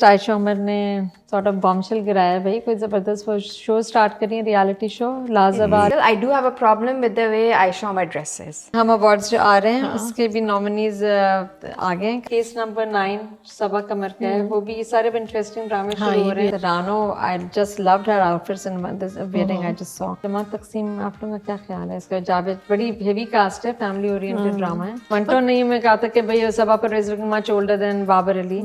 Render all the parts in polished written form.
आयशा उमर ने sort of bombshell गिराया है भाई, कोई ज़बरदस्त वो शो स्टार्ट करी है, रियलिटी शो लाजवाब। I do have a problem with the way Aisha Umar dresses. हम अवार्ड्स जो आ रहे हैं उसके भी नॉमिनीज आ गए हैं। केस नंबर 9 सबा कमर का है, वो भी ये सारे इंटरेस्टिंग ड्रामे शुरू हो रहे हैं। Rano I just loved her outfits in this wedding I just saw. जमात तकसीम, आप लोगों का क्या ख्याल है इसका? जावेद बड़ी हेवी कास्ट है, फैमिली ओरिएंटेड ड्रामा है। मंटो नहीं मैं कहा था कि भाई सबा पर is much older than Babar Ali.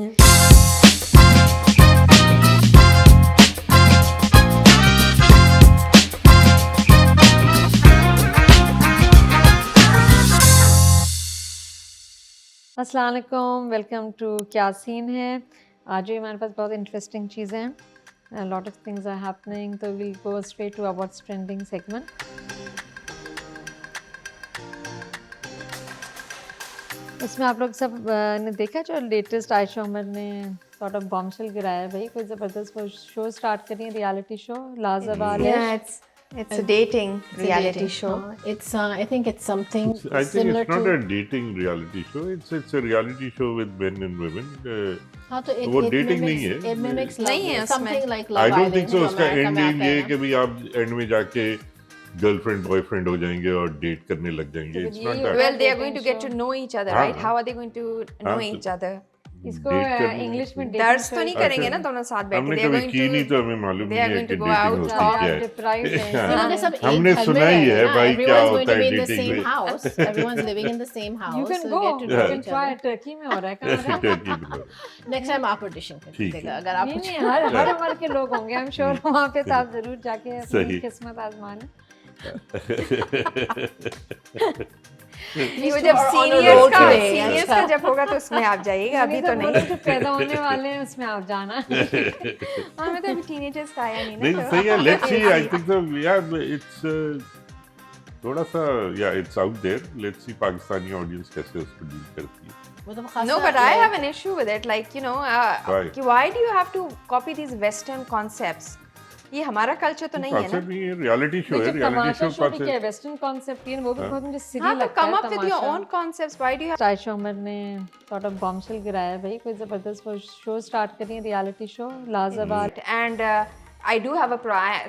अस्सलाम वालेकुम, वेलकम टू क्या सीन है। आज भी हमारे पास बहुत इंटरेस्टिंग चीज़ें हैं, lot of things are happening, तो will go straight to what's trending segment. इसमें आप लोग सब ने देखा जो लेटेस्ट आयशा उमर ने सॉर्ट ऑफ बॉम्बशेल गिराया है भाई, कोई ज़बरदस्त वो शो स्टार्ट करी है, रियलिटी शो लाजवाब। It's a dating reality show. I think it's something I think similar it's not to. a dating reality show. It's a reality show with men and women. हाँ तो वो dating नहीं है। It mimics नहीं है उसमें। something like I Love don't Island think so. जो उसका अमेरिका एंड में एंड आता ये है है कि भाई आप एंड में जाके गर्लफ्रेंड बॉयफ्रेंड हो जाएंगे और डेट करने लग जाएंगे। It's not that. Well, they are going to get to know each other, right? How are they going to know हाँ, each other? इसको date करने इंग्लिश में दर्ज तो नहीं करेंगे अच्छा। ना दोनों साथ बैठ हमने के? They are कभी going की नहीं to तो हमें मालूम they नहीं are है going कि to go डेटिंग out, होती talk, क्या है। डिप्राइव्ड है। इन्होंने सब एक हमने घर सुना में ही रहते है हैं ना, भाई क्या everyone's होता going to है be in the dating same में। house, everyone's living in the same house, You can so go, get to you know can each try, other. Turkey में हो रहा है काम। टर्की में। Next time आप audition कर ठीक दीजिएगा है। अगर आप नहीं कुछ नहीं, हर उम्र के लोग होंगे, आई एम श्योर वहाँ पे तो आप जरूर जाके अपनी सही। किस्मत आजमा लें। वो जब on a सीनियर्स road का today, सीनियर्स का जब होगा तो उसमें आप जाइएगा, अभी तो नहीं। जो पैदा होने वाले हैं उसमें आप जाना। हमें तो अभी टीनेजर्स का आया नहीं नहीं ना, तो सही है। Let's see, I think so यार इट्स थोड़ा सा या it's out there. Let's see Pakistani audience कैसे उसको डील करती है। मतलब खासा No, but I have an issue with it. Like, you know, Why? कि why do you have to copy these Western concepts? ये हमारा कल्चर तो नहीं है ना? कॉन्सेप्ट नहीं है, रियलिटी शो है। देखिए रियलिटी तमाशा शो शो भी क्या है, वेस्टर्न कॉन्सेप्ट ही है, वो भी बहुत मुझे सिली हाँ, तो लगता come है up with your Tamasha. own concepts. Why do you have? Ayesha Umar ने सॉर्ट ऑफ बॉम्बशेल गिराया है भाई, कोई ज़बरदस्त वो शो स्टार्ट करी है, रियलिटी शो लाजवाब। And I do have a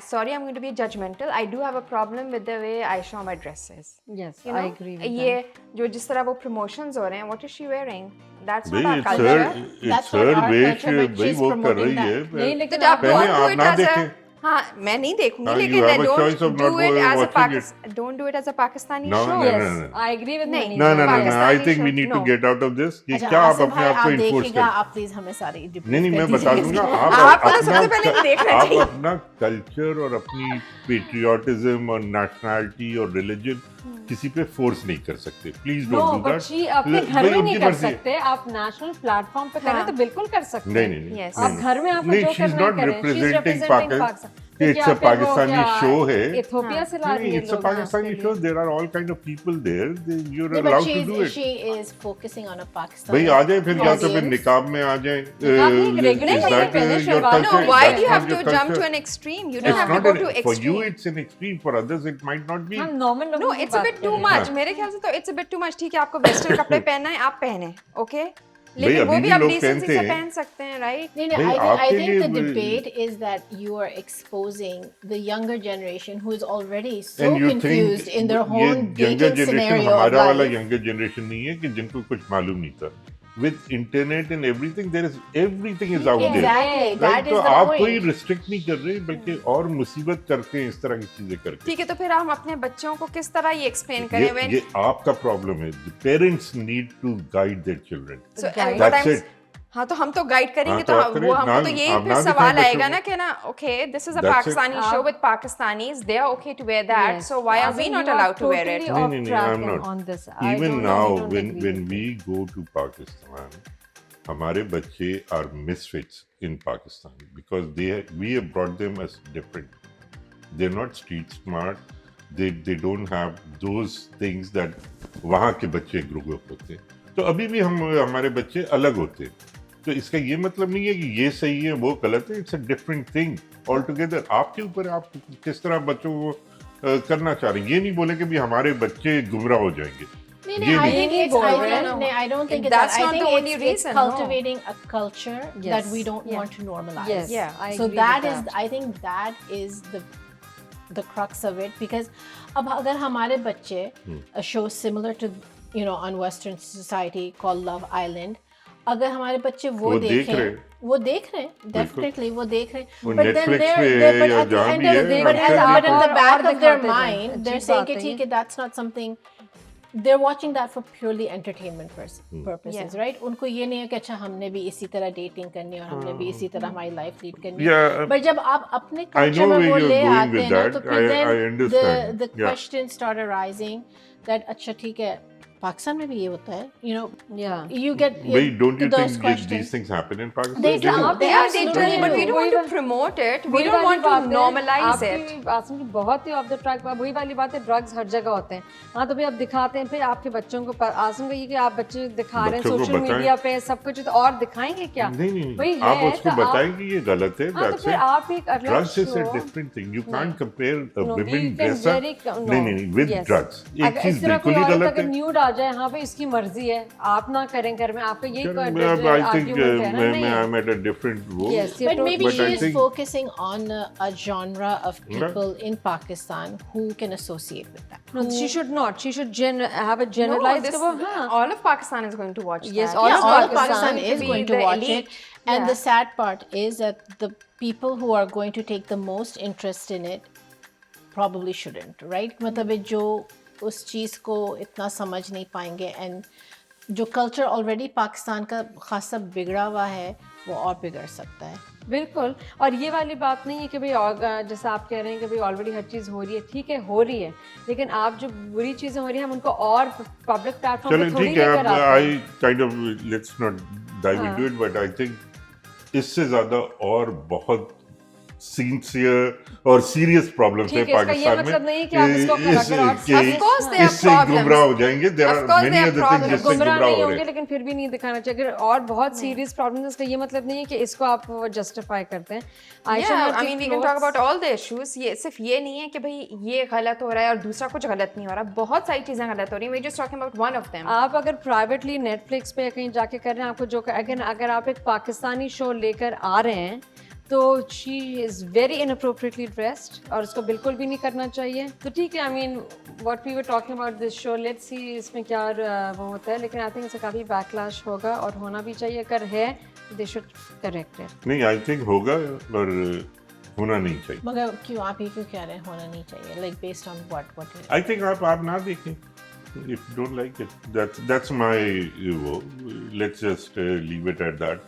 sorry, I'm going to be judgmental. I do have a problem with the way Aisha Umar dresses. Yes You I know, agree. ये जो जिस तरह वो promotions हो रहे हैं, what is she wearing? That's not भाई our it's culture. Her That's not our वेश culture, but भाई she's वो कर promoting रही that. नहीं है। लेकिन तो आप आप पहले don't do आप it ना as a देखें। हाँ मैं नहीं देखूंगी हाँ, लेकिन you have a don't choice of do not it as a watching it. don't do it as a Pakistani No, show. no, yes no, no. I agree with नहीं, No, no, no, no. I Pakistani think we show, need to no. get out of this. कि अच्छा, क्या आप आसिफ अपने भाई, आप को आप इन्फोर्स देखिएगा, कर। आप प्लीज हमें सारी नहीं नहीं, मैं बता दूंगा। आपको तो सबसे पहले नहीं देखना आप चाहिए। अपना कल्चर और अपनी पेट्रियोटिज्म और नेशनैलिटी और रिलीजन किसी पे फोर्स नहीं कर सकते। Please no don't do but that. She अपने घर में नहीं कर सकते, आप नेशनल प्लेटफॉर्म पे करें हाँ। तो बिल्कुल कर सकते हैं। नहीं नहीं नहीं Yes. आप घर में आपको नहीं, जो she's करना है not करें। She's representing representing Pakistan. तो It's क्या a फिर वो Pakistani क्या show है। इथियोपिया से ला रही है It's a लोग Pakistani उसके show. लिए। There are all kind of people there. You're नहीं, allowed but to do it. she is focusing on a Pakistani भाई आ जाए फिर या तो फिर audience. निकाब में आ जाए। निकाब नहीं, regular Is नहीं, that पहले your shalwar. culture? No, why That's do you have not to your jump to culture. an extreme? You don't It's have to not go an, to for you extreme. it's an extreme. For others it might not be. हम normal लोगों No, की it's a बात bit कर too रहे हैं। much. मेरे ख्याल से तो it's a bit too much. ठीक है, आपको वेस्टर्न कपड़े पहनना है, आप पहने, okay? भाई लेकिन वो अभी भी भी आप लोग डिसेंसी पहनते से हैं। पहन सकते हैं, right? No, भाई, I आपके think the लिए debate is that you are exposing the younger generation who is already so And you confused think in their ये own younger dating generation scenario of हमारा वाला life. younger generation नहीं है कि जिनको कुछ मालूम नहीं था। With internet and everything, there is everything is out there. Exactly, Right? that तो is the आप कोई point. रिस्ट्रिक्ट नहीं कर रहे बल्कि और मुसीबत करते हैं इस तरह की चीजें करके। ठीक है, तो फिर हम अपने बच्चों को किस तरह ये एक्सप्लेन करें? ये आपका प्रॉब्लम है। Parents need to guide their children. So, That's it. हाँ तो हम तो गाइड करेंगे, हाँ, तो तो आप करें, वो हमको तो ना- यही आप फिर ना सवाल दिखाएं आएगा बच्चों ना को। कि ना okay this is a That's it. Pakistani show with Pakistanis, they are okay to wear that, Yes. So why are As we in not you are allowed to wear totally it? off नहीं, track I'm not. on this. I Even don't now, agree when with we you. go to Pakistan, हमारे बच्चे are misfits in Pakistan because we have brought them as different. They're not street smart. They don't have those things that वहाँ के बच्चे grow up होते हैं। तो अभी भी हमारे बच्चे अलग होते हैं। तो इसका ये मतलब नहीं है कि ये सही है वो गलत है। It's a different thing all together. आपके ऊपर है, आप किस तरह बच्चों को करना चाह रहे हैं। ये नहीं बोले कि भी हमारे बच्चे गुमराह हो जाएंगे। No, ये I भी- think नहीं it's. बोल I रहे think, हैं। no, I don't think it's. That's that. I not think the only it's reason, no. cultivating a culture that Yes. we don't Yeah. want to normalize. Yes, Yeah. I So agree that with is, that. I think that is the crux of it, because अब अगर हमारे बच्चे a show similar to on Western society called Love Island, अगर हमारे बच्चे वो देख रहे हैं। वो देख रहे हैं, definitely वो देख रहे हैं, वो but then Netflix they're, पे they're है but या at the जहाँ end भी of है, the I'm sure but in the और back of their दिखाते हैं, mind they're अजीब saying बात कि है ठीक ये। है, that's not something, they're watching that for purely entertainment purposes, Yeah. right? उनको ये नहीं है कि अच्छा हमने भी इसी तरह डेटिंग करनी है और हमने भी इसी तरह हमारी लाइफ लीड करनी है। Yeah, बट जब आप अपने I कल्चर know में where वो you're ले going आते with हैं ना, that. तो फिर I then understand. the Yeah. question start arising that अच्छा ठीक है, पाकिस्तान में भी ये होता है, Yeah. you get Wait, don't you those think questions. these things happen in Pakistan? They Do. do. They Yeah, they absolutely do, but we do. don't want to promote it. We don't want to normalize it. Assam की बहुत ही of the track, वही वाली बात है, drugs हर जगह होते हैं। हाँ तो भाई आप दिखाते हैं, फिर आपके बच्चों को आसम का ये कि आप बच्चे दिखा रहे हैं बच्चों को सोशल बताएं। मीडिया पे सब कुछ, तो और दिखाएंगे क्या? नहीं वही आप है, उसको तो आप- बताएंगे ये गलत है। हाँ तो That's फिर it. आप एक अलग Drugs is a show- different thing. You can't compare a No, women you can dress up. very no. नहीं with Yes. drugs. एक अगर चीज इस तरह बिल्कुल कोई ही औरत गलत अगर है। न्यूड आ जाए, हाँ भाई इसकी मर्जी है, आप ना करें घर में, आपका ये I think I'm at a different role. Yes, But maybe But she I is think- focusing on a genre of people in Pakistan who can associate with that. No, she should not. She should have a No, generalized. this, हाँ. all of Pakistan is going to watch Yes, that. all Yeah, of all of Pakistan Pakistan is be going to the watch elite. it. And Yeah. the sad part is that the people who are going to take the most interest in it probably shouldn't, right? मतलब ये जो उस चीज़ को इतना समझ नहीं पाएंगे, and जो कल्चर ऑलरेडी पाकिस्तान का खासा बिगड़ा हुआ है वो और बिगड़ सकता है। बिल्कुल, और ये वाली बात नहीं है कि भाई जैसे आप कह रहे हैं कि भाई ऑलरेडी हर चीज़ हो रही है, ठीक है हो रही है, लेकिन आप जो बुरी चीज़ें हो रही हैं हम उनको और पब्लिक प्लेटफॉर्म चलो पे थोड़ी ठीक है, लेकर अब आते हैं। I kind of let's not dive into it, but I think इससे ज़्यादा और बहुत सिंसियर और सीरियस प्रॉब्लम्स है ठीक है, इसका ये पाकिस्तान में। मतलब नहीं कि आप इसको अगर और Of course there are इससे problems. गुमराह हो जाएंगे। There Of are course many there are other things problems. जिससे गुमराह गुमराह नहीं हो होंगे, रहे हैं। लेकिन फिर भी नहीं दिखाना चाहिए। अगर और बहुत सीरियस प्रॉब्लम है, इसका ये मतलब नहीं है कि इसको आप जस्टिफाई करते हैं। Yeah, I mean we can talk about all the issues. ये सिर्फ ये नहीं है कि भाई ये गलत हो रहा है और दूसरा कुछ गलत नहीं हो रहा, बहुत सारी चीजें गलत हो रही हैं। We're just talking about one of them. आप अगर प्राइवेटली नेटफ्लिक्स पे कहीं जाके कर रहे हैं, आपको जो अगर आप एक पाकिस्तानी शो लेकर आ रहे हैं तो she is very inappropriately dressed और उसको बिल्कुल भी नहीं करना चाहिए। तो ठीक है, I mean what we were talking about this show, let's see इसमें क्या वो होता है, लेकिन आई थिंक इससे काफ़ी बैकलैश होगा और होना भी चाहिए। अगर है दे शुड करेक्ट इट। नहीं, आई थिंक होगा और होना नहीं चाहिए। मगर क्यों आप ये क्यों कह रहे हैं होना नहीं चाहिए? Like based on what? I think आप ना देखें। If you don't like it, that's my let's just leave it at that.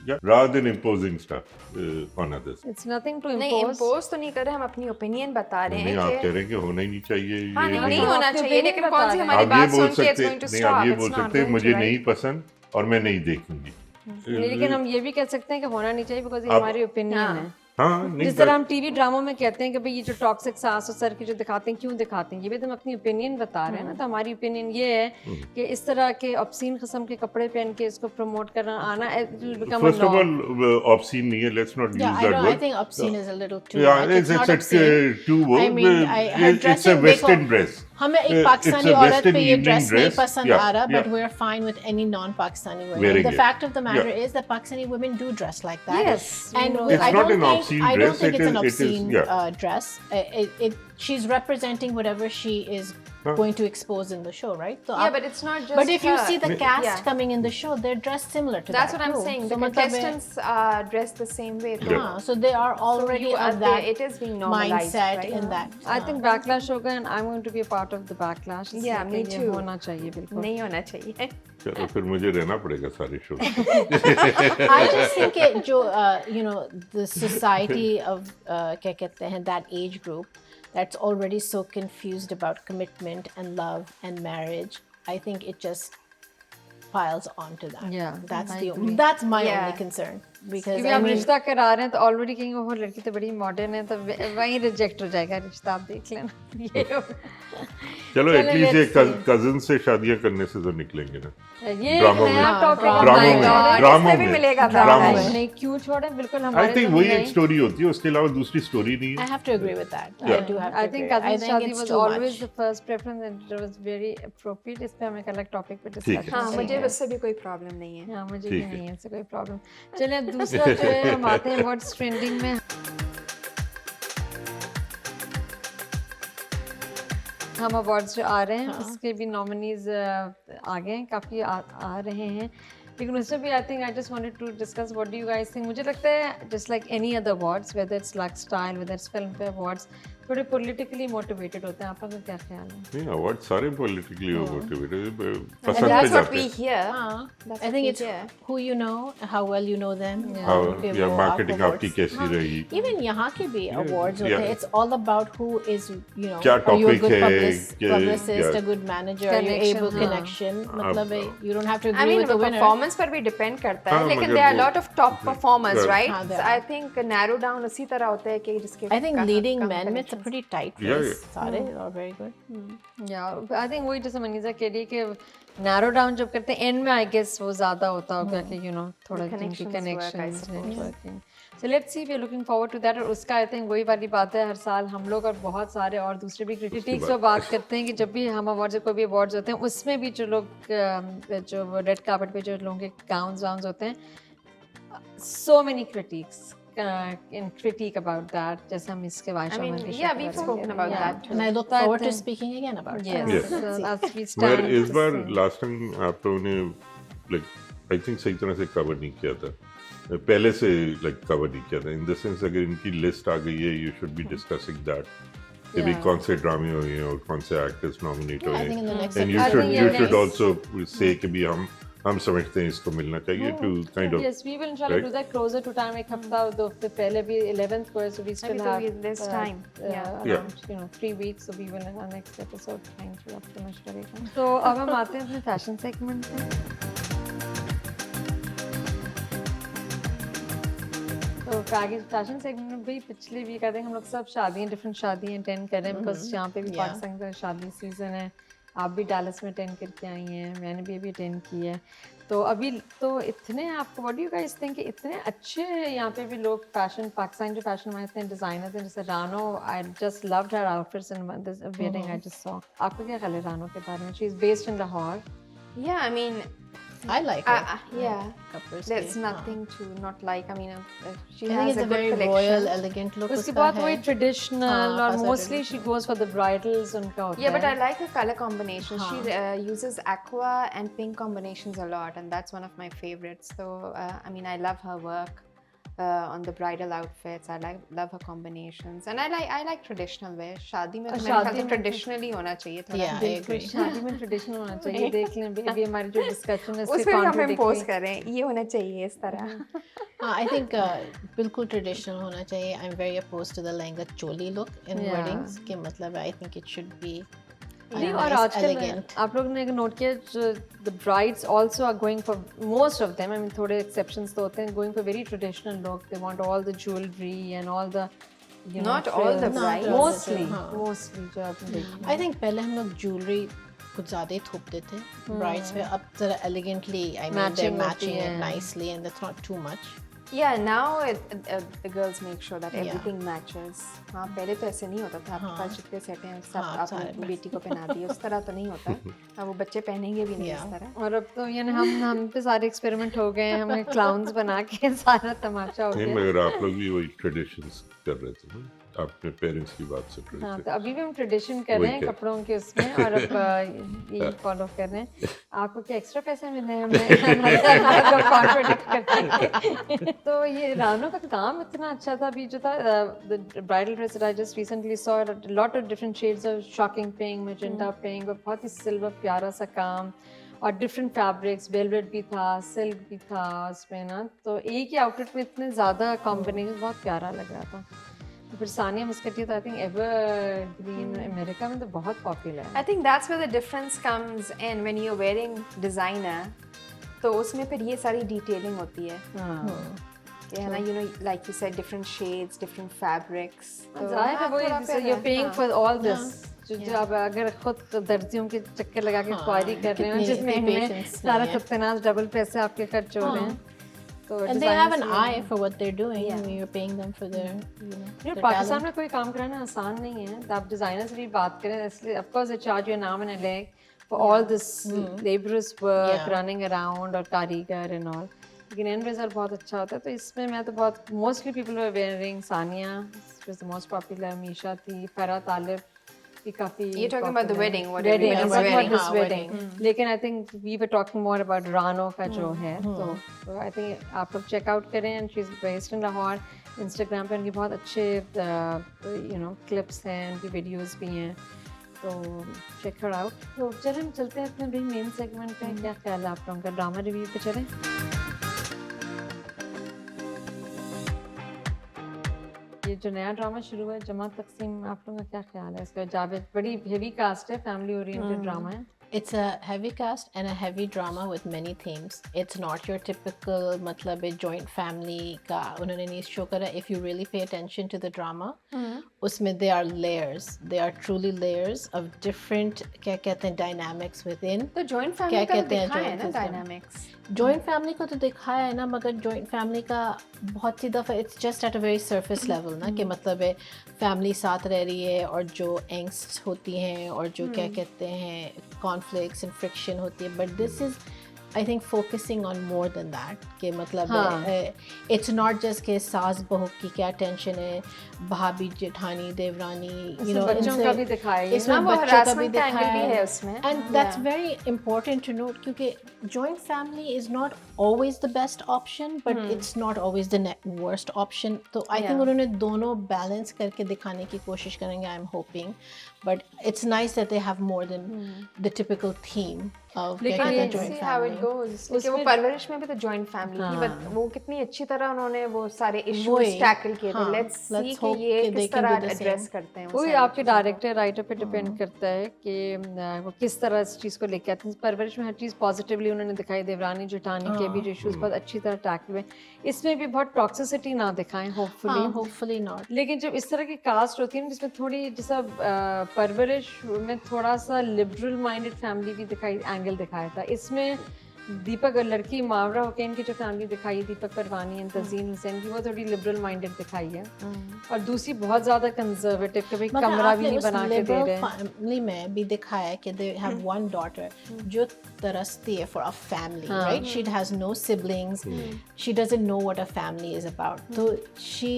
Yeah, rather than imposing stuff on others. It's nothing to नहीं इम्पोज। impose तो नहीं कर रहे, हम अपनी ओपिनियन बता रहे नहीं, हैं आप कि कह रहे हैं कि होना ही नहीं चाहिए। हाँ ये नहीं नहीं। होना आपके चाहिए, opinion लेकिन बता कौन सी रहे हैं। हमारी आप ये बात बोल सुन के it's सकते going to नहीं, stop. आप ये It's बोल not सकते हैं going to, मुझे right? नहीं पसंद और मैं नहीं देखूंगी। लेकिन हम ये भी कह सकते हैं कि होना नहीं चाहिए बिकॉज ये आप- हमारी ओपिनियन है। हाँ नहीं, जिस तरह हम टीवी ड्रामों में कहते हैं कि भाई ये जो टॉक्सिक सास और सर की जो दिखाते हैं, क्यों दिखाते हैं, ये भी तो हम अपनी ओपिनियन बता रहे हैं ना। तो हमारी ओपिनियन ये है कि इस तरह के ऑब्सीन किस्म के कपड़े पहन के इसको प्रमोट करना आना, it will become a first of norm. All obscene नहीं है, let's not Yeah, use I that know. word. I think obscene is a little too Yeah, much. It's not obscene. too I mean, her it's a dressing, western देखो, dress. हमें एक It's Pakistani a औरत western पे ये evening dress नहीं dress. पसंद Yeah, आ रहा, but yeah. we're fine with any non-Pakistani women. Wearing The it. fact of the matter Yeah. is that Pakistani women do dress like that. Yes, we and know we- that. I It's not don't an think obscene I don't dress, think it it's an is- it is- obscene yeah. dress. She's representing whatever she is going to expose in the show, right? So Yeah, but it's not just but if you her. see the cast Yeah. coming in the show, they're dressed similar to That's that what I'm too. saying. So The मतलब contestants are dressed the same way too. Yeah. so they are already you are of that there. It is being normalized, mindset right? in that. I think backlash होगा and I'm going to be a part of the backlash. Yeah, me इसलिए ये too. होना चाहिए बिल्कुल। नहीं होना चाहिए। चलो फिर मुझे रहना पड़ेगा सारे show. I just think it, जो the society of क्या कहते हैं, that age group that's already so confused about commitment and love and marriage, I think it just piles onto that. Yeah, that's I the agree. that's my Yeah. only concern. because क्योंकि I आप mean, रिश्ता करा रहे हैं तो already कहीं वो लड़की तो बड़ी मॉडर्न है तो वहीं रिजेक्ट हो जाएगा रिश्ता, आप देख लेना ये चलो चलो, एटलीस्ट ये let's see. कजिन से शादियां करने से तो निकलेंगे ना। ये ड्रामा में- नया टॉपिक ड्रामा में ड्रामा इसमें भी में मिलेगा ड्रामा ड्रामा। में नहीं क्यों छोड़े, बिल्कुल आई हमारे थिंक तो वही नहीं। एक स्टोरी होती है, उसके अलावा दूसरी स्टोरी नहीं I है। have to agree with that. I Yeah. do have to I agree. think I cousin think शादी it's was too always much. the first preference and it was very appropriate. इस पे हम एक अलग topic पे ठीक है। डिस्कशन हाँ, मुझे करेंगे। उससे भी कोई प्रॉब्लम नहीं है। हाँ मुझे ठीक भी है। नहीं है इससे कोई प्रॉब्लम। चलिए अब दूसरा जो है हम आते हैं व्हाट्स ट्रेंडिंग में। हम अवार्ड्स जो आ रहे हैं उसके भी नॉमिनीज आ गए हैं, काफ़ी आ रहे हैं, लेकिन उससे भी I think I just wanted to discuss what do you guys think. मुझे लगता है just like any other awards, whether it's Lux style, whether it's Filmfare awards, थोड़े पॉलिटिकली मोटिवेटेड होते हैं। आपका क्या ख्याल है? नहीं, अवार्ड सारे पॉलिटिकली मोटिवेटेड And पसंद पे that's what जाते we हैं। hear. That's That's I what think we it's hear. who you know, how well you know them. हाँ, या वो मार्केटिंग आपको आपकी awards- कैसी रही, Even यहाँ के भी awards होते yeah. हैं. It's all about who is, you know, क्या are you a topic good है, publicist, yeah. a good manager, are you Connection, able हाँ. connection. मतलब you don't have to I agree mean, with the winner. performance पर भी depend करता है, हाँ, लेकिन मगर there are a वो- lot of top performers, Yeah. right? हाँ, there So are. I think narrow down उसी तरह होता है कि जिसके I think कहाँ leading कम men में it's a connections. pretty tight Yeah, race. सारे are very good. I think वही जैसे मनीषा कह रही है कि नैरो डाउन जब करते हैं एंड में आई गेस वो ज़्यादा होता होगा कि यू नो थोड़ा जिनकी connections work, I connections suppose. Networking. So let's see, we are looking forward to that. और उसका आई थिंक वही वाली बात है, हर साल हम लोग और बहुत सारे और दूसरे भी क्रिटिक्स पर बात करते हैं कि जब भी हम अवार्ड्स कोई भी अवार्ड्स होते हैं उसमें भी जो लोग जो रेड कार्पेट पे जो लोगों के गाउन्स वाउन्स होते हैं, so many critiques in critique about that, जैसे हम इसके I वाइशा mean, में yeah, we've spoken about that too. And I look So I forward to think- speaking again about Yes, that. Yes. so as we मगर stand इस to bar see. Last time आप लोगों ने like I think सही तरह से cover नहीं किया था, पहले से लाइक कवर नहीं किया था, इन द सेंस अगर इनकी लिस्ट आ गई है you should be discussing that कि भाई Yeah. कौन से ड्रामे हुए हैं और कौन से एक्टर्स नॉमिनेट Yeah, हुए I think in the हैं, next and I think you yeah, should next- also से कि भी हम समझते हैं इसको मिलना चाहिए to kind of Yes, we will inshallah right? do that closer to time. एक हफ्ता दो हफ्ते पहले भी 11th को है, so we still so have there's time. Yeah. around 3 weeks, so we will in our next episode trying to optimize करेगा। तो अब हम आते हैं अपने फैशन सेगमेंट में। तो फैशन सेगमेंट में भी पिछले वीक आई थिंक हम लोग सब शादियाँ डिफरेंट शादियाँ अटेंड कर रहे हैं, बिकॉज यहाँ पे भी Yeah. पाकिस्तान का शादी सीजन है। आप भी डैलस में अटेंड करके आई हैं, मैंने भी अभी अटेंड की है। तो अभी तो इतने आपको what do you guys think कि इतने अच्छे यहाँ पे भी लोग फैशन, पाकिस्तान जो फैशन में इतने डिजाइनर्स हैं, जैसे रानो, I just loved her outfits in this wedding I just saw. आपको क्या ख्याल है रानो के बारे में? She is based in Lahore. Yeah, I mean, I like her. yeah. Covers There's के, nothing to not like. I mean, she I has think it's a a good very collection. royal, elegant look. उसके उसका बाद है. वही traditional हाँ, और खासा mostly she goes for the bridals उनका होता Yeah, but I है। like her color combination. She uses aqua and pink combinations a lot, and that's one of my favorites. So, I mean, I love her work on the bridal outfits. I love her combinations, and I like traditional wear. शादी में तो मेरे ख्याल शादी से में traditionally होना चाहिए थोड़ा. Yeah, I बिल्कुल agree. शादी में ट्रेडिशनल होना चाहिए। देख लें अभी हमारी जो डिस्कशन है उसमें भी हम impose कर रहे हैं, ये होना चाहिए इस तरह. I think बिल्कुल traditional होना चाहिए. I'm very opposed to the lehenga choli look in Yeah. weddings. कि मतलब I think it should be नहीं, और nice, आजकल elegant. आप लोग ने नोट किया जो the brides also are going for most of them, I mean थोड़े एक्सेप्शंस तो होते हैं, going for very traditional look. They want all the jewellery and all the Not all the brides. Mostly हाँ. Mostly जो आपने देखी। I think पहले हम लोग jewelry कुछ ज़्यादा ही थोपते थे brides पे. अब जरा elegantly, I mean, they're Matching होती matching it है. nicely and that's not too much. Yeah, now the girls make sure that Yeah. everything matches. हाँ, पहले तो ऐसे नहीं होता था. आपके पास जितने सेट हैं सब हाँ, आपने सारे अपनी बेटी को पहना दिए, उस तरह तो नहीं होता. अब वो बच्चे पहनेंगे भी नहीं Yeah. इस तरह. और अब तो यानी हम पे सारे एक्सपेरिमेंट हो गए हैं, हमें क्लाउन्स बना के सारा तमाशा हो नहीं, गया। मगर आप लोग भी वही ट्रेडिशंस कर रहे थे ना, अपने पेरेंट्स की बात से हाँ, रहे तो थे। अभी भी हम ट्रेडिशन कर रहे हैं वही क्या। कपड़ों के उसमें, और अब ये फॉलो कर रहे हैं। आपको क्या एक्स्ट्रा पैसे मिले हैं हमें कॉन्ट्रडिक्ट करने के? तो ये रानो का काम इतना अच्छा था। अभी जो था the bridal dress I just recently saw lot of different shades of shocking pink, magenta pink, और बहुत ही सिल्वर प्यारा सा काम, और डिफरेंट फैब्रिक्स, वेलवेट भी था, सिल्क भी था उसमें ना। तो एक ही आउटफिट में इतने ज़्यादा कॉम्बिनेशन, बहुत प्यारा लग रहा था। फिर सानिया मुस्कटी तो आई थिंक एवरग्रीन अमेरिका में तो बहुत पॉपुलर है। I think that's where the difference comes in when you're wearing designer. तो उसमें फिर ये सारी डिटेलिंग होती है. Yeah, ना, you know, like you said, different shades, different fabrics. तो जाहिर है हाँ, वही थोड़ा जैसे फिर, you're paying हाँ, for all this जो आप अगर खुद दर्जियों के चक्कर लगा के क्वारी कर रहे हो कितनी- जिसमें इतनी इनमें patience सारा नहीं है। सत्यानाश डबल पैसे आपके खर्च हो रहे हैं तो And they have an designers eye for what they're doing. Yeah. I mean, you're paying them for their, you know, ये their पाकिस्तान talent. में कोई काम कराना आसान नहीं है तो आप डिजाइनर से भी बात करें इसलिए of course they charge you an arm and a leg for all this labourers work Yeah. Running around और कारीगर एंड ऑल लेकिन एंड रिजल्ट बहुत अच्छा होता है तो इसमें मैं तो बहुत mostly people were wearing Sania was the most popular Misha थी फरा तालिब भी काफी You're talking about the popular wedding, what wedding everybody's I'm talking wearing. about this हाँ, wedding wedding. लेकिन I think we were talking more about Rano का जो है तो I think आप लोग चेकआउट करें and she is based in Lahore Instagram पे उनके बहुत अच्छे यू नो क्लिप्स हैं उनकी वीडियोस भी हैं तो चेक हर आउट तो चलें हम चलते हैं अपने भी मेन सेगमेंट पे क्या ख्याल है आप लोगों का ड्रामा रिव्यू पे चलें ये जो नया ड्रामा शुरू हुआ है जमा तकसीम आप लोगों का क्या ख्याल है इसका जावेद बड़ी हेवी कास्ट है फैमिली ओरिएंटेड ड्रामा है It's a heavy cast and a heavy drama with many themes. It's not your typical मतलब एक joint family का उन्होंने नहीं show करा. If you really pay attention to the drama, उसमें there are layers. There are truly layers of different क्या कहते हैं dynamics within. तो joint क्या family का कहते हैं दिखाया है joint ना system? dynamics. जॉइंट फैमिली को तो दिखाया है ना मगर जॉइंट फैमिली का बहुत सी दफ़ा it's just at a very surface level ना कि मतलब है फैमिली साथ रह रही है और जो एंग्स्ट होती हैं और जो क्या कहते हैं कॉन्फ्लिक्ट्स एंड फ्रिक्शन होती है but this is I think focusing on more than that कि मतलब इट्स नॉट जस्ट के सास बहू की क्या टेंशन है भाभी जेठानी देवरानी यू नो बच्चों का भी दिखाया है इसमें हाँ, वो बच्चों का भी harassment का angle दिखाया भी है है उसमें. And that's very important to note क्योंकि joint family is not always the best option but it's not always the worst option तो आई थिंक उन्होंने दोनों बैलेंस करके दिखाने की कोशिश करेंगे I am hoping but it's nice that they have more than the typical theme of लेकिन joint See how it family goes. क्योंकि वो परवरिश में भी तो joint family थी but वो कितनी अच्छी तरह उन्होंने वो सारे issues वही, tackle किए थे. हाँ, Let's see let's कि hope ये कि they किस can do तरह the address same. करते हैं वो वही सारी आपके चीज़ों को. डायरेक्टर राइटर पे डिपेंड करता है कि वो किस तरह इस चीज़ को लेके आते हैं परवरिश में हर चीज़ पॉजिटिवली उन्होंने दिखाई देवरानी जेठानी के भी जो इश्यूज बहुत अच्छी तरह टैकल हुए इसमें भी बहुत टॉक्सिसिटी ना दिखाएं होपफुली होपफुली नॉट लेकिन जब इस तरह की कास्ट होती है ना जिसमें थोड़ी जैसा परवरिश में थोड़ा सा लिबरल माइंडेड फैमिली भी दिखाई एंगल दिखाया था इसमें दीपक और लड़की मावरा हुसैन की जो फैमिली दिखाई दीपक परवानी एंड तजीन हुसैन की वो थोड़ी लिबरल माइंडेड दिखाई है और दूसरी बहुत ज़्यादा कंजर्वेटिव कभी कमरा भी नहीं बना के दे रहे फैमिली में भी दिखाया है कि दे हैव वन डॉटर जो तरसती है for a family right she has no siblings she doesn't know what a family is about तो she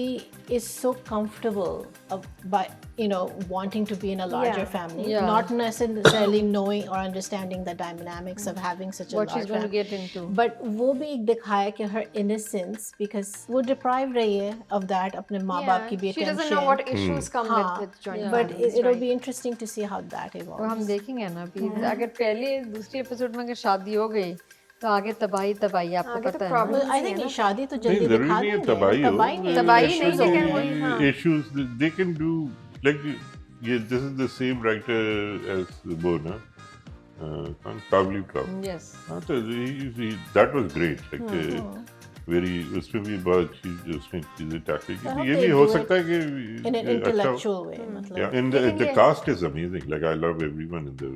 is so comfortable by you know wanting to be in a larger family not necessarily knowing or understanding the dynamics of having such a what she's large going to family get into but वो भी एक दिखाया कि her innocence because वो deprived रही है of that अपने माँ बाप की भी She doesn't attention know what issues come with joint but families, it'll right? be interesting to see how that वो evolves हम देखेंगे ना अभी अगर पहले दूसरी एपिसोड में अगर शादी हो गई तो आगे तबाही तबाही आपको आगे तो पता है problem ना I think ये शादी तो नहीं जल्दी जरूरी दिखा नहीं है देंगे तबाही हो तबाही नहीं, लेकिन वही, हाँ. issues they can do like this is the same writer as Bona Kavli Club yes तो that was great like very उसमें भी बहुत चीज उसमें चीजें टैकल की थी ये भी हो सकता है कि in an intellectual way मतलब yeah and the cast is amazing like I love everyone in the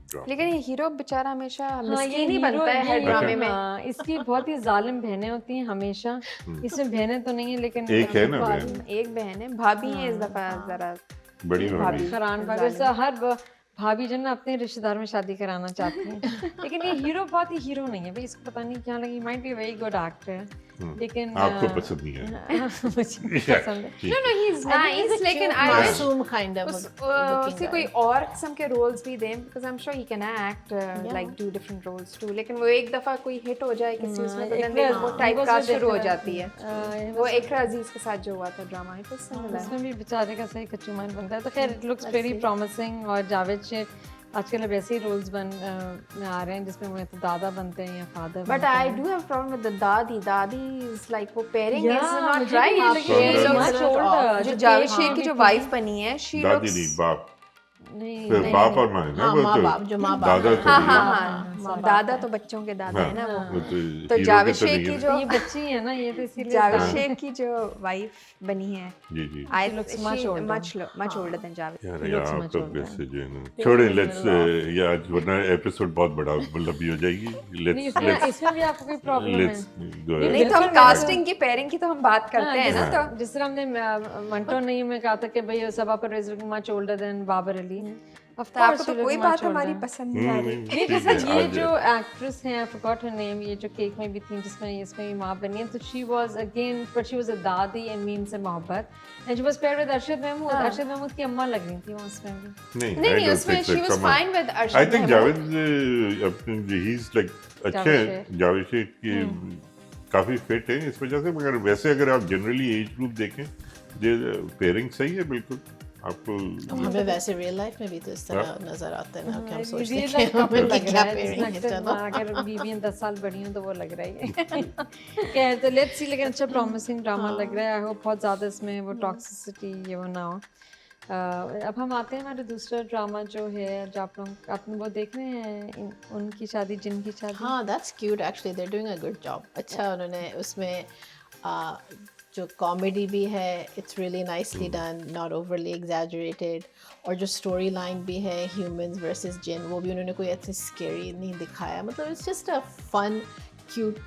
drama लेकिन ये हीरो बेचारा हमेशा हाँ, मिस्कीन ही hero- बनता है हर ये ड्रामे में. हाँ, इसकी बहुत ही जालिम बहनें होती हैं हमेशा इसमें बहनें तो नहीं है लेकिन एक है ना बहन एक बहन है भाभी है इस दफा जरा बड़ी भाभी फरहान भाभी वैसे हर भाभी जो ना अपने रिश्तेदार में शादी कराना चाहती हैं लेकिन ये हीरो बहुत ही हीरो नहीं है भाई इसको पता नहीं क्या लगी might be very good actor लेकिन आपको पसंद नहीं है मुझे पसंद है No, he is nice. लेकिन I wish मासूम kind of उसे कोई और किस्म के रोल्स भी दें because I'm sure he can act like do different roles too. लेकिन वो एक दफा कोई हिट हो जाए किसी उसमें तो then वो टाइप कास्ट शुरू हो जाती है. वो इकरा अजीज के साथ जो हुआ था ड्रामा it was similar. इसमें भी बेचारे का सही कच्ची माइन बनता है तो खैर इट लुक्स वेरी प्रॉमिसिंग और जावेद शेख आजकल अब ऐसे ही रोल्स में आ रहे हैं जिसमें वो तो दादा बनते हैं या father But I do have a problem with the Dadi. Dadi is like वो pairing is Yeah, not मुझे भी right. ये लगी, She so looks much older. जो जो जावेद हाँ, शेख की जो वाइफ बनी है she दादी looks नहीं बाप नहीं फिर बाप और माँ है ना हाँ वो माँ तो बाप जो माँ बाप दादा हैं। थोड़ी है। हाँ दादा तो बच्चों के दादा है ना हाँ, वो। वो तो हीरो जावेद के तो शेख नहीं की है। जो ये बच्ची है ना, ये तो इसीलिए जावेद शेख की जो वाइफ बनी है, जी जी I looks she much older. much older than Javed. यार He looks यहाँ much तो older. वैसे जो है ना छोड़े, लेट्स ये आज वरना एपिसोड बहुत बड़ा लंबी हो जाएगी। नहीं, लेट्स इसमें भी आपको कोई प्रॉब्लम है? लेट्स गो नहीं तो हम कास्टिंग की पेयरिंग की तो हम बात करते हैं ना, तो जिस तरह हमने मंटो नहीं में कहा था कि भाई Saba Parvez looking much older than Babar Ali. ऑफ तो आपको तो कोई बात हमारी पसंद नहीं आ रही। नहीं, जैसे ये जो एक्ट्रेस हैं, आई फॉरगॉट हर नेम, ये जो केक में भी थी जिसमें इसमें भी माँ बनी है, तो she was again but she was a दादी and Meem Se Mohabbat and she was paired with Arshad Mahmood. Arshad Mahmood की अम्मा लग रही थी वो उसमें भी। नहीं उसमें she was fine with I Arshad think Mahmood. Javed he is like अच्छे हैं। जावेद शेख की काफी फिट है इस वजह से, मगर वैसे अगर आप जनरली एज ग्रुप देखें पेयरिंग सही है बिल्कुल आपको। हमें वैसे रियल लाइफ में भी तो इस तरह नजर आता है ना कि हम सोचते ये हैं like कि couple हमें लग क्या रहा है, पेयरिंग है, जिसमें चलो। अगर बीवियां 10 साल बड़ी हों तो वो लग रही है। खैर तो लेट्स सी, लेकिन अच्छा प्रॉमिसिंग ड्रामा लग रहा है। आई होप बहुत ज़्यादा इसमें वो टॉक्सिसिटी ये वो ना हो। अब हम आते हैं हमारे दूसरा ड्रामा जो है, जो आप लोग आपने वो देख रहे हैं उनकी शादी, जिनकी शादी। हाँ, that's cute actually. They're doing a good job. अच्छा उन्होंने उसमें जो कॉमेडी भी है, it's really nicely done, not overly exaggerated. और जो स्टोरी लाइन भी है humans versus jinn, वो भी उन्होंने कोई ऐसे scary नहीं दिखाया। मतलब it's just a fun, cute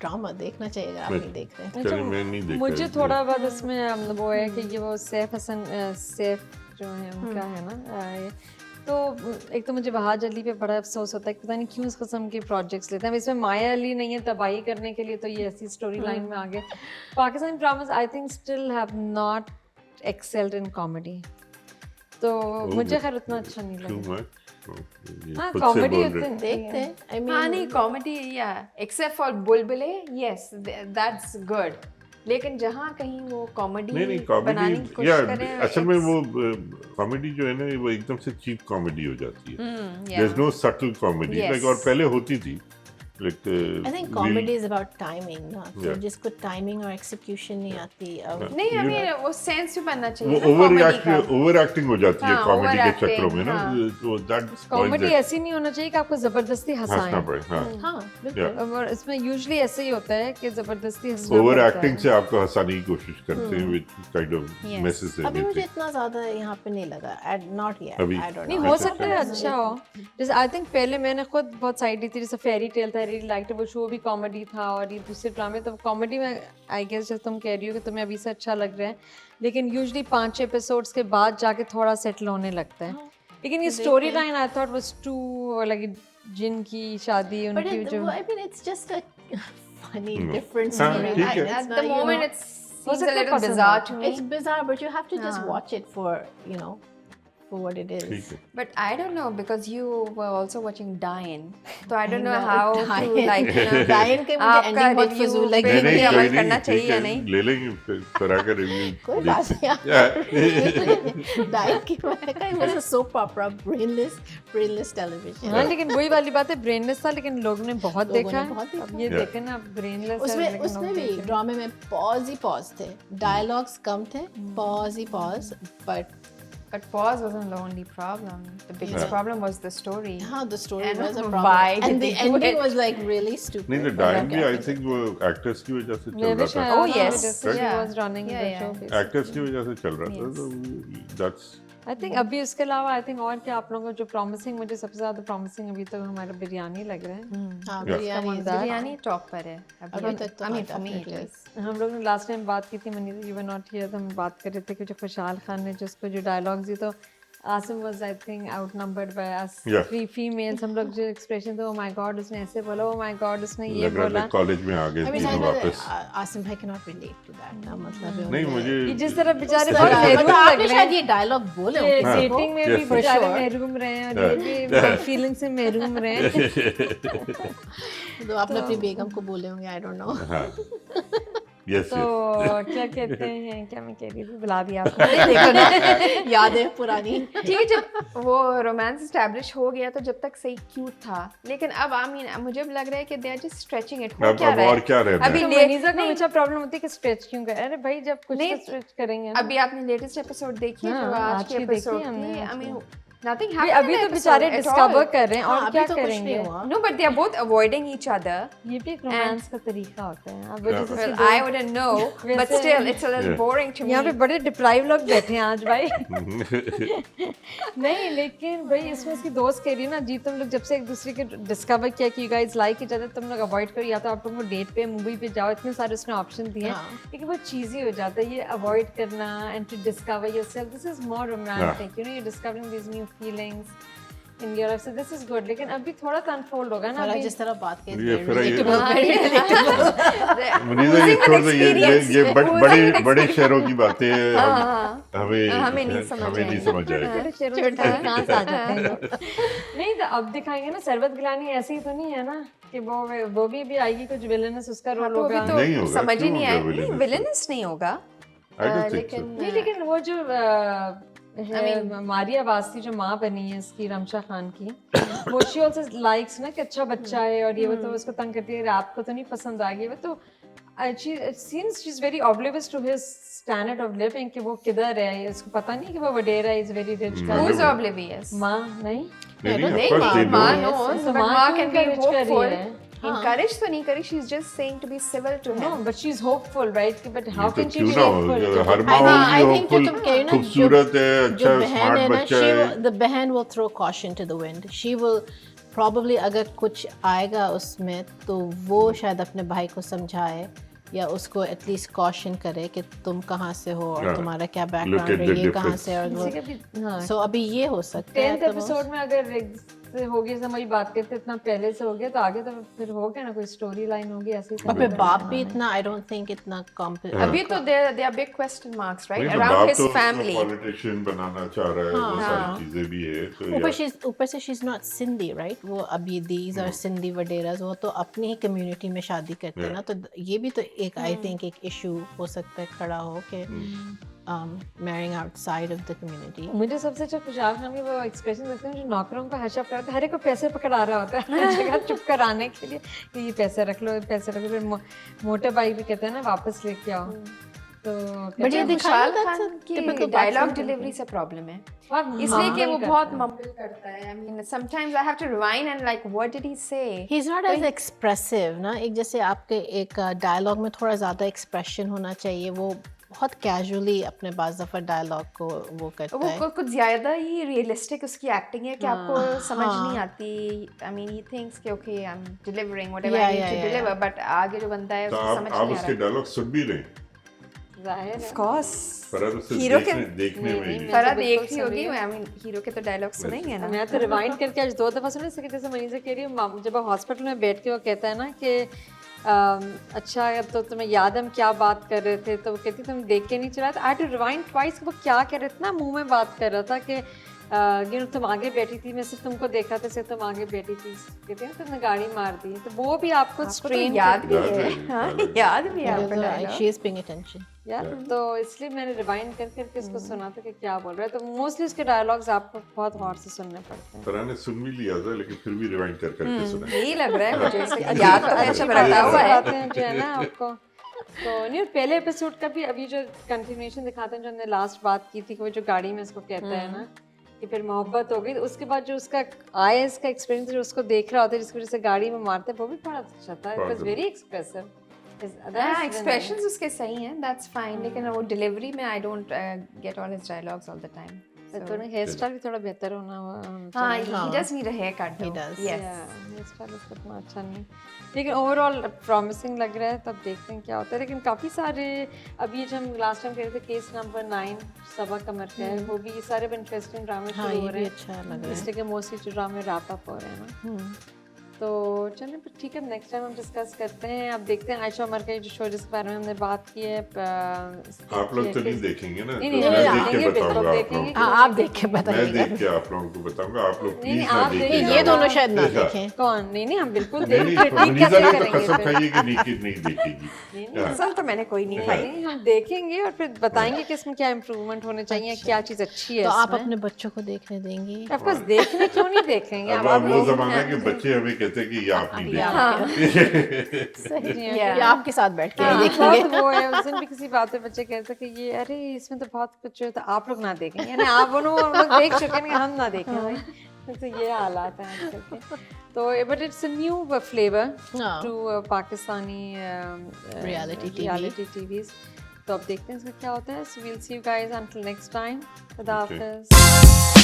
drama. देखना चाहिए अगर आप नहीं देख रहे हैं। चलिए, मैं नहीं देखा मुझे है। थोड़ा बहुत इसमें वो है कि ये वो सैफ हसन सैफ जो है उनका है ना, तो एक तो मुझे वहाज अली पे बड़ा अफसोस होता है कि पता नहीं क्यों इस किस्म के प्रोजेक्ट्स लेते हैं। इसमें माया अली नहीं है तबाही करने के लिए, तो ये ऐसी स्टोरी लाइन में आ गए। Pakistani dramas I think still have not excelled in comedy, तो मुझे खैर उतना अच्छा नहीं लगा। हाँ, कॉमेडी देखते हैं। I mean, हाँ नहीं कॉमेडी या एक्सेप्ट फॉर बुलबुले यस दैट्स गुड, लेकिन जहाँ कहीं वो कॉमेडी नहीं बनाने की कॉमेडी या कोशिश करें, असल में वो कॉमेडी जो है ना वो एकदम से चीप कॉमेडी हो जाती है। There is no subtle comedy like, और पहले होती थी like I think comedy is about timing ना, तो Yeah. जिसको टाइमिंग और एक्सिक्यूशन नहीं आती अब नहीं हमें वो सेंस भी बनना चाहिए वो ना comedy का। ओवर एक्टिंग हो जाती है हाँ, कॉमेडी के overacting, चक्करों में ना, हाँ। तो दैट कॉमेडी ऐसी नहीं होना चाहिए कि आपको जबरदस्ती हंसना हंसाएं। पड़े। हाँ, हाँ बिल्कुल। और इसमें यूजुअली ऐसे ही होता है कि जबरदस्ती हंसना ओवर पड़ता एक्टिंग है। से आपको हंसाने की कोशिश करते हैं with kind of Yes. Message अभी मुझे इतना ज्यादा यहाँ पे नहीं लगा, नॉट येट, अभी- आई डोंट नहीं, नो। हो सकता है अच्छा हो। जैसे आई थिंक पहले मैंने खुद बहुत साइड दी थी, जैसे फेरी टेल था, रियली लाइक्ड, वो शो भी कॉमेडी था, और ये दूसरे ड्रामे तो कॉमेडी में आई गेस जैसे तुम कह रही हो कि तुम्हें अभी से अच्छा लग रहा है, लेकिन यूजुअली 5 एपिसोड्स के बाद जाके थोड़ा सेटल होने लगता है। लेकिन ये story line I thought was too like जिन की शादी But उनकी जो I mean, it's just a funny, different हाँ, story. ठीक है। At the moment it seems a सकता है little पसंद bizarre आए। to me, It's bizarre, but you have to just watch it for, you know, for what it is. ठीक है। but I don't know because you were also watching Diane, so I don't know know, how to Diane. like you know, Diane के मुझे आपका ending बहुत review फजूल पे लगी। नहीं भी नहीं अमल कोई करना नहीं, चाहिए ठीक या है, नहीं? ले लेंगे फिर तरह का रिव्यू। कोई बात नहीं। डाइट की मैंने कहा it was a soap opera, brainless television. हाँ, लेकिन वही वाली बात है, ब्रेनलेस था, लेकिन लोगों ने बहुत लोगों देखा ने बहुत है। देखा। अब ये Yeah. देखे ना, ब्रेनलेस उसमें उसमें भी ड्रामे में पॉज ही पॉज थे, डायलॉग्स कम थे, pause he pause, but But pause wasn't the only problem. The biggest problem was the story. हाँ, the story And was a why problem, did and the they do ending it? was like really stupid. नहीं तो डायन भी I think वो actors की वजह से चल रहा था। Oh, yes. she Yeah. was running Yeah, the yeah. show basically. Actors की वजह से चल रहा था, तो दैट्स आई थिंक अभी उसके अलावा आई थिंक और क्या आप लोगों को जो प्रॉमिसिंग, मुझे सबसे ज्यादा प्रॉमिसिंग अभी तक हमारा बिरयानी लग रहा है। हाँ, Yeah. Biryani is biryani top पर है अभी तक तो I mean हाँ, for me it definitely. is. हम लोग ने लास्ट टाइम बात की थी, money you were not here, तो हम बात कर रहे थे कि जो खुशहाल खान ने जिसको जो डायलॉग्स दी, तो Asim was I think outnumbered by us Yeah. 3 females. हम लोग जो एक्सप्रेशन थे, ओ माय गॉड उसने ऐसे बोला, ओ माय गॉड उसने ये लग रहा बोला। था कॉलेज में आ गए I mean, तीनों वापस। आसिम भाई cannot relate to that ना, मतलब नहीं मुझे ये जिस तरह बेचारे उस बहुत तरह- महरूम मतलब लग आपने रहे शायद हैं, ये डायलॉग बोले होंगे किसी को। डेटिंग में भी Yes. बेचारे For sure. महरूम रहे हैं, और ये भी फीलिंग से महरूम रहे हैं। तो आपने अपनी बेगम को बोले होंगे, आई डोंट नो। हाँ यस तो क्या कहते हैं, क्या मैं कह रही थी, बुला दिया आपने। देखो ना, यादें पुरानी। ठीक है, जब वो रोमांस एस्टैब्लिश हो गया तो जब तक सही क्यूट था, लेकिन अब आई मीन मुझे अब लग रहा है कि they are just stretching it. हो क्या अब रहा और है क्या रहना अभी है? तो मनीषा को हमेशा प्रॉब्लम होती है कि स्ट्रेच क्यों कर, अरे भाई जब कुछ नहीं, तो स्ट्रेच करेंगे ना। अभी आपने लेटेस्ट एपिसोड देखी है हाँ, जो आज आज की की देखी एपिसोड हमने, थी, आज आई मीन Nothing भाई, happened अभी in तो the बेचारे episode at डिस्कवर all. कर रहे हैं हाँ, और अभी क्या तो कुछ करेंगे। नहीं हुआ। No, but they are both avoiding each other. ये भी एक रोमांस का तरीका होता है। अब जैसे Well, इसकी I wouldn't know, but वैसे- still, it's a little Yeah. boring to me. यहाँ पे बड़े डिप्राइव लोग बैठे हैं आज भाई। नहीं, लेकिन भाई इसमें उसकी दोस्त कह रही है ना, जी तुम लोग जब से एक दूसरे के डिस्कवर किया कि you guys like each other, तुम लोग अवॉइड करो, या तो आप लोग डेट पे मूवी पे जाओ, इतने सारे उसने ऑप्शन दिए हैं, हाँ। लेकिन वो चीज़ी हो जाता है ये अवॉइड करना and to discover yourself. This is more romantic, you know, you discovering these new feelings in your life, so this is good. लेकिन अभी थोड़ा तो अनफोल्ड होगा ना फरा अभी। जिस तरह बात की ये फरा ये The- मुनीज़ा, ये oozing with छोड़ दो, experience. ये Oozing बड़े with बड़े शहरों की बातें हाँ। हमें नहीं समझ हमें नहीं आएगी। समझ आएगी। बड़े शेरों के साथ कहाँ से आ जाते हैं लोग? नहीं तो अब दिखाएंगे ना, सरवत गिलानी ऐसी ही तो नहीं है ना कि वो भी आएगी, कुछ विलेनस उसका रोल तो अभी होगा। नहीं तो होगा, समझ ही क्यों नहीं होगा आया। नहीं, villainous? villainous नहीं होगा। I don't think so. लेकिन नहीं, लेकिन वो जो मारिया वास्ती जो माँ बनी है इसकी, रमशा खान की, वो शी ऑल्सो लाइक्स ना कि अच्छा बच्चा है और ये वो, तो उसको तंग करती है, आपको तो नहीं पसंद आ गई वो, तो she is very oblivious to his standard of living कि वो किधर है, इसको पता नहीं कि वो वडेरा इज वेरी रिच का। who's oblivious? माँ नहीं, नहीं, of नहीं, course they माँ know. knows, तो but माँ माँ क्यों can be encourage कर रही hopeful. है? Encourage तो नहीं करी, she's just saying to be civil to No, him. but she's hopeful, right? But how ये तो can she क्यों be ना हो, hopeful? हर माँ I होगी think कि hopeful, तुम कह रही हो ना, खूबसूरत है, जो अच्छा बहन स्मार्ट है ना, बच्चा है। the बहन will throw caution to the wind. She will probably, अगर कुछ आएगा उसमें तो वो शायद अपने भाई को समझाए या उसको एटलीस्ट कॉशन करे कि तुम कहाँ से हो और Yeah. तुम्हारा क्या Look at बैकग्राउंड the है, ये कहाँ difference. से, और किसी का भी, हाँ, सो अभी ये हो सकता है 10th तो एपिसोड में अगर से हो गया, हमारी बात करते इतना पहले से हो गया, तो आगे तो फिर हो गया ना, कोई स्टोरी लाइन होगी ऐसे ही। और फिर बाप भी इतना, आई डोंट थिंक इतना अभी तो there are big question marks, right? वही तो Around बाप his तो family. पॉलिटिशियन बनाना चाह रहा है, वो सारी चीजें भी है, तो ऊपर से she is not Sindhi, right? वो अभी दीज और सिंधी वडेरास, वो तो अपनी ही कम्युनिटी में शादी करते हैं ना, तो ये भी तो एक आई थिंक एक इशू हो सकता है खड़ा हो कि marrying outside of the community. मुझे सबसे अच्छा खुशहाल खान की वो एक्सप्रेशन देखते हैं जो नौकरों का हर्षा कराता है, हर एक को पैसे पकड़ा रहा होता है हर जगह चुप कराने के लिए कि ये पैसे रख लो, ये पैसे रख लो, फिर मोटे भाई भी कहते हैं ना वापस लेके आओ, तो बट ये खुशहाल दिखाया खान की typical डायलॉग Pakistani डिलीवरी से प्रॉब्लम है, इसलिए इसलिए कि वो करता बहुत है। मम्बल करता है। I mean, sometimes I have to rewind and like, what did he say? He is not as expressive ना, एक जैसे आपके एक डायलॉग में थोड़ा ज़्यादा एक्सप्रेशन होना चाहिए, वो बहुत कैजुअली अपने बाज़ दफ़ा डायलॉग को वो करता है। वो कुछ ज्यादा ही रियलिस्टिक उसकी एक्टिंग है कि आपको समझ नहीं आती। I mean, he thinks कि okay, I'm delivering whatever I need to deliver, but आगे जो बनता है तो उसको समझ आप नहीं आ उसके रहा। डायलॉग सुन भी रहे, जाहिर है। Of course. पर अब उसे Hero देखने में ही नहीं। फरा बिल्कुल देखती सुन होगी, रही I mean, हीरो के तो डायलॉग सुनेंगे ना। मैं तो रिवाइंड करके आज 2 दफ़ा सुना, इसके जैसे मनीषा कह रही है, जब वो हॉस्पिटल में बैठ के वो कहता है ना कि अच्छा तो तुम्हें याद है हम क्या बात कर रहे थे, तो वो कहती तुम देख के नहीं चला था, आई टू रिवाइंड ट्वाइस, वो क्या कह रहे थे ना, मुंह में बात कर रहा था कि तुम आगे बैठी थी, मैं सिर्फ तुमको देखा था, सिर्फ तुम आगे बैठी थी, कहते हैं तुमने गाड़ी मार दी, तो वो भी आपको स्ट्रेन याद भी याद है, है, हाँ, याद भी है आपको dialogue. She is paying attention. यार, तो इसलिए मैंने रिवाइंड कर करके उसको सुना था कि क्या बोल रहा है, तो मोस्टली उसके डायलॉग्स आपको बहुत गौर से सुनने पड़ते हैं। फरा ने सुन भी लिया था, लेकिन फिर भी रिवाइंड कर करके सुना। यही लग रहा है मुझे, इससे याद तो अच्छी अच्छा रखा हुआ है। बातें हैं जो है ना आपको, तो नहीं, पहले एपिसोड का भी अभी जो कंटिन्यूएशन दिखाते हैं, जो हमने लास्ट बात की थी कि वो जो गाड़ी में उसको कहता है ना कि फिर मोहब्बत हो गई, तो उसके बाद जो उसका आईएएस का एक्सपीरियंस जो उसको देख रहा होता है, जिसकी वजह से गाड़ी में मारते हैं, वो भी बड़ा अच्छा था, इट वाज वेरी एक्सप्रेसिव। हाँ, एक्सप्रेशंस उसके सही हैं, दैट्स फाइन, लेकिन वो डिलीवरी में I don't get all his dialogues all the time. थोड़ा हेयर स्टाइल भी थोड़ा बेहतर होना हाँ, he does need a haircut though. He does. Yes. Hair style उसका इतना अच्छा नहीं, लेकिन ओवरऑल प्रॉमिसिंग लग रहा है, तब देखते हैं क्या होता है। लेकिन काफ़ी सारे अभी जो हम लास्ट टाइम कह रहे थे केस नंबर 9 सबा कमर का है, वो भी ये सारे इंटरेस्टिंग ड्रामे हाँ, शुरू हो ये रहे भी हैं, अच्छा लग रहा है। इसलिए कि मोस्टली जो ड्रामे रैप अप हो रहे हैं ना, तो चलिए फिर ठीक है, नेक्स्ट टाइम हम डिस्कस करते हैं। अब देखते हैं आयशा उमर का जो शो जिसके बारे में हमने बात की है, आप लोग तो नहीं देखेंगे ना, नहीं, तो नहीं, मैं नहीं, देख के देखेंगे, बताऊंगा बिल्कुल आप देखेंगे। लोगों हाँ, आप देख के को, मैं बताइए। देख के आप लोगों को बताऊंगा, आप लोग नहीं, प्लीज नहीं, ना आप देखिए। देखिए, ये दोनों शायद ना देखा। देखें। कौन? नहीं, हम बिल्कुल नहीं नहीं, देखेंगे, मनीषा कैसे ने तो करेंगे कसम फिर? खाई है कि नहीं देखेगी। पसंद तो मैंने कोई नहीं खाई। नहीं, हम देखेंगे और फिर बताएंगे कि इसमें क्या इम्प्रूवमेंट होने चाहिए, क्या चीज़ अच्छी है तो आप इसमें। अपने बच्चों को देखने देंगी? ऑफ कोर्स देखने क्यों नहीं देखेंगे, अब आप वो लोग जमाना हैं। है कि बच्चे हमें कहते कहते हैं कि ये आप नहीं ये देखिए। आपके- सही है, Yeah. ये आपके साथ बैठ के हाँ, देखेंगे। बहुत वो है। उस दिन भी किसी बात पे बच्चे कहते कि ये अरे इसमें तो बहुत कुछ है, तो आप लोग ना देखें, यानी आप वो लोग देख चुके हैं, हम ना देखें भाई। तो ये हालात हैं आजकल के। तो but it's a new flavour हाँ। To Pakistani Reality TV. Reality TVs. तो अब देखते हैं इसका क्या होता है। So we'll see you guys until next time. खुदा Okay. हाफिज़।